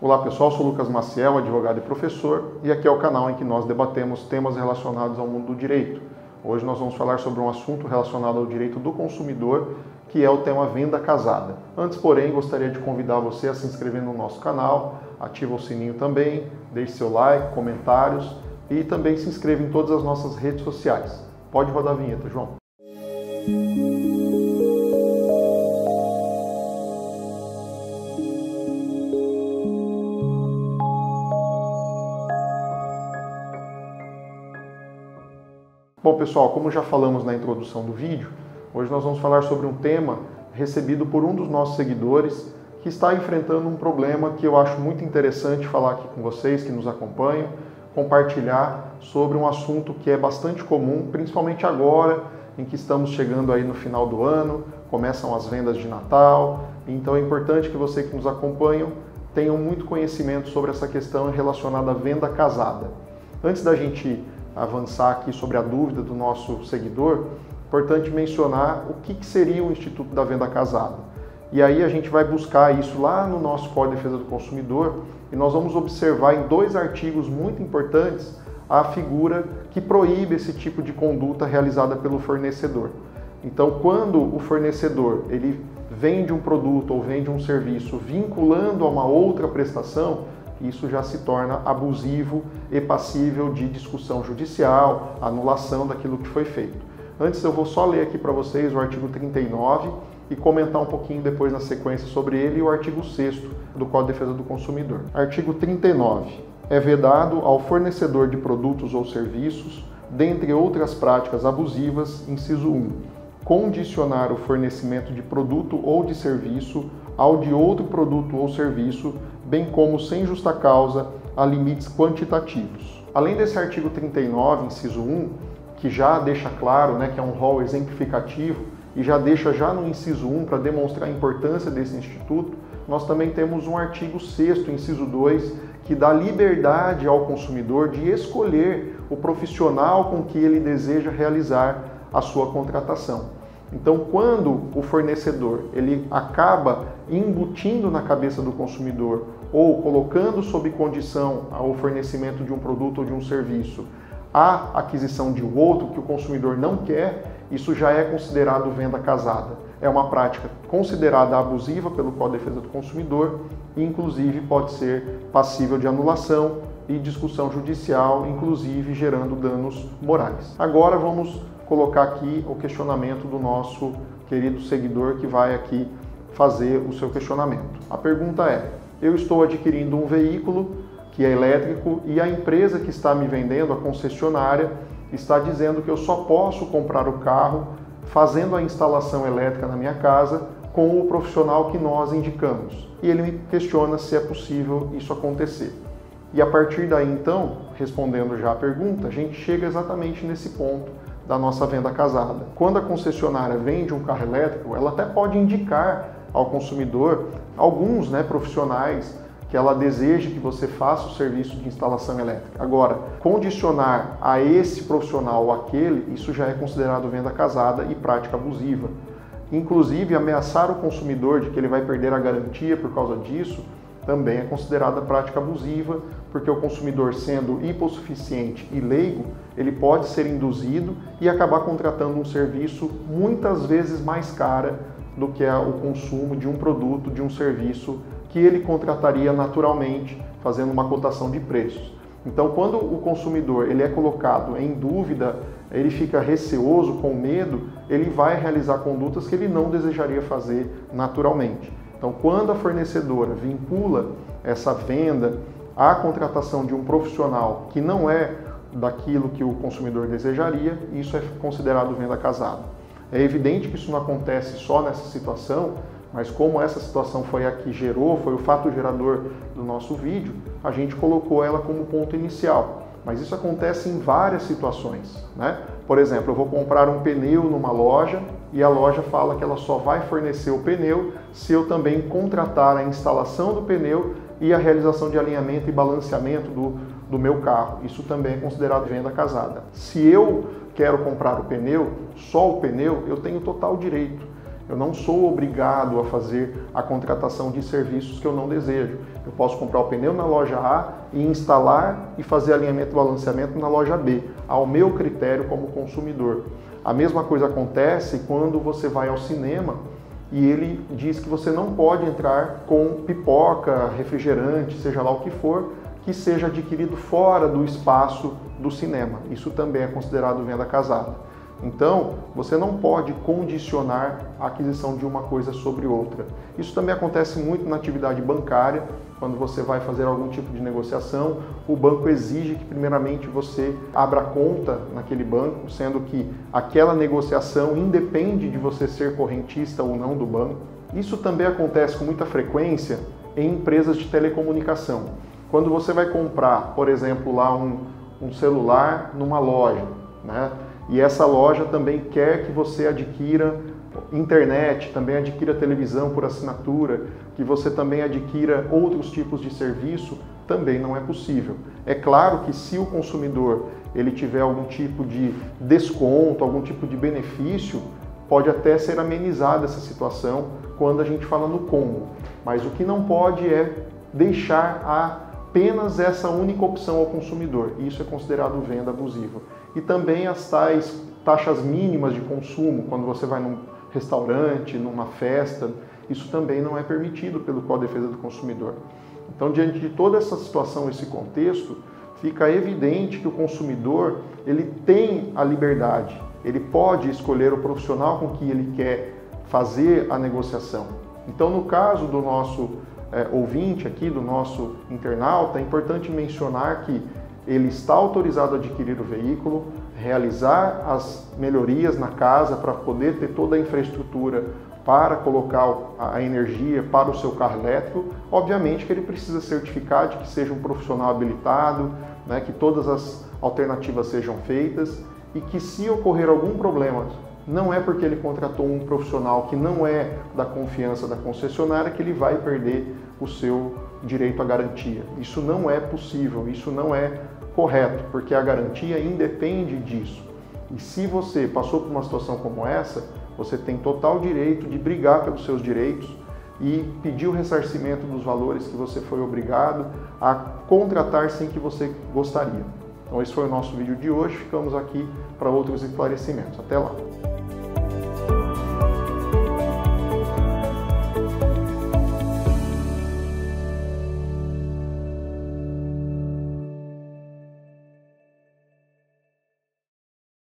Olá pessoal, sou Lucas Maciel, advogado e professor, e aqui é o canal em que nós debatemos temas relacionados ao mundo do direito. Hoje nós vamos falar sobre um assunto relacionado ao direito do consumidor, que é o tema venda casada. Antes, porém, gostaria de convidar você a se inscrever no nosso canal, ativa o sininho também, deixe seu like, comentários e também se inscreva em todas as nossas redes sociais. Pode rodar a vinheta, João. Bom pessoal, como já falamos na introdução do vídeo, hoje nós vamos falar sobre um tema recebido por um dos nossos seguidores que está enfrentando um problema que eu acho muito interessante falar aqui com vocês que nos acompanham, compartilhar sobre um assunto que é bastante comum, principalmente agora em que estamos chegando aí no final do ano, começam as vendas de Natal, então é importante que você que nos acompanha tenham muito conhecimento sobre essa questão relacionada à venda casada. Antes da gente avançar aqui sobre a dúvida do nosso seguidor, importante mencionar o que seria o Instituto da Venda Casada. E aí a gente vai buscar isso lá no nosso Código de Defesa do Consumidor e nós vamos observar em dois artigos muito importantes a figura que proíbe esse tipo de conduta realizada pelo fornecedor. Então, quando o fornecedor ele vende um produto ou vende um serviço vinculando a uma outra prestação, isso já se torna abusivo e passível de discussão judicial, anulação daquilo que foi feito. Antes eu vou só ler aqui para vocês o artigo 39 e comentar um pouquinho depois na sequência sobre ele e o artigo 6º do Código de Defesa do Consumidor. Artigo 39. É vedado ao fornecedor de produtos ou serviços, dentre outras práticas abusivas, inciso 1, condicionar o fornecimento de produto ou de serviço ao de outro produto ou serviço, bem como sem justa causa a limites quantitativos. Além desse artigo 39, inciso 1, que já deixa claro, que é um rol exemplificativo e já deixa no inciso 1 para demonstrar a importância desse instituto, nós também temos um artigo 6º, inciso 2, que dá liberdade ao consumidor de escolher o profissional com que ele deseja realizar a sua contratação. Então, quando o fornecedor ele acaba embutindo na cabeça do consumidor ou colocando sob condição o fornecimento de um produto ou de um serviço a aquisição de outro que o consumidor não quer, isso já é considerado venda casada. É uma prática considerada abusiva pelo Código de Defesa do Consumidor e, inclusive, pode ser passível de anulação e discussão judicial, inclusive gerando danos morais. Agora vamos colocar aqui o questionamento do nosso querido seguidor que vai aqui fazer o seu questionamento. A pergunta é: eu estou adquirindo um veículo que é elétrico e a empresa que está me vendendo, a concessionária, está dizendo que eu só posso comprar o carro fazendo a instalação elétrica na minha casa com o profissional que nós indicamos. E ele me questiona se é possível isso acontecer. E a partir daí, então, respondendo já a pergunta, a gente chega exatamente nesse ponto da nossa venda casada. Quando a concessionária vende um carro elétrico, ela até pode indicar ao consumidor alguns profissionais que ela deseja que você faça o serviço de instalação elétrica. Agora, condicionar a esse profissional ou aquele, isso já é considerado venda casada e prática abusiva. Inclusive, ameaçar o consumidor de que ele vai perder a garantia por causa disso, também é considerada prática abusiva, porque o consumidor, sendo hipossuficiente e leigo, ele pode ser induzido e acabar contratando um serviço muitas vezes mais caro do que o consumo de um produto, de um serviço que ele contrataria naturalmente, fazendo uma cotação de preços. Então, quando o consumidor ele é colocado em dúvida, ele fica receoso, com medo, ele vai realizar condutas que ele não desejaria fazer naturalmente. Então, quando a fornecedora vincula essa venda à contratação de um profissional que não é daquilo que o consumidor desejaria, isso é considerado venda casada. É evidente que isso não acontece só nessa situação, mas como essa situação foi a que gerou, foi o fato gerador do nosso vídeo, a gente colocou ela como ponto inicial. Mas isso acontece em várias situações, Por exemplo, eu vou comprar um pneu numa loja e a loja fala que ela só vai fornecer o pneu se eu também contratar a instalação do pneu e a realização de alinhamento e balanceamento do meu carro. Isso também é considerado venda casada. Se eu quero comprar o pneu, só o pneu, eu tenho total direito. Eu não sou obrigado a fazer a contratação de serviços que eu não desejo. Eu posso comprar o pneu na loja A e instalar e fazer alinhamento e balanceamento na loja B, ao meu critério como consumidor. A mesma coisa acontece quando você vai ao cinema e ele diz que você não pode entrar com pipoca, refrigerante, seja lá o que for, que seja adquirido fora do espaço do cinema. Isso também é considerado venda casada. Então, você não pode condicionar a aquisição de uma coisa sobre outra. Isso também acontece muito na atividade bancária, quando você vai fazer algum tipo de negociação, o banco exige que primeiramente você abra conta naquele banco, sendo que aquela negociação independe de você ser correntista ou não do banco. Isso também acontece com muita frequência em empresas de telecomunicação. Quando você vai comprar, por exemplo, lá um celular numa loja, né? E essa loja também quer que você adquira internet, também adquira televisão por assinatura, que você também adquira outros tipos de serviço, também não é possível. É claro que se o consumidor ele tiver algum tipo de desconto, algum tipo de benefício, pode até ser amenizada essa situação quando a gente fala no combo. Mas o que não pode é deixar apenas essa única opção ao consumidor. Isso é considerado venda abusiva. E também as tais taxas mínimas de consumo, quando você vai num restaurante, numa festa, isso também não é permitido pelo Código de Defesa do Consumidor. Então, diante de toda essa situação, esse contexto, fica evidente que o consumidor ele tem a liberdade, ele pode escolher o profissional com que ele quer fazer a negociação. Então, no caso do nosso ouvinte aqui, do nosso internauta, é importante mencionar que ele está autorizado a adquirir o veículo, realizar as melhorias na casa para poder ter toda a infraestrutura para colocar a energia para o seu carro elétrico. Obviamente que ele precisa certificar de que seja um profissional habilitado, né, que todas as alternativas sejam feitas e que se ocorrer algum problema, não é porque ele contratou um profissional que não é da confiança da concessionária que ele vai perder o seu direito à garantia. Isso não é possível, isso não é correto, porque a garantia independe disso. E se você passou por uma situação como essa, você tem total direito de brigar pelos seus direitos e pedir o ressarcimento dos valores que você foi obrigado a contratar sem que você gostaria. Então esse foi o nosso vídeo de hoje, ficamos aqui para outros esclarecimentos. Até lá!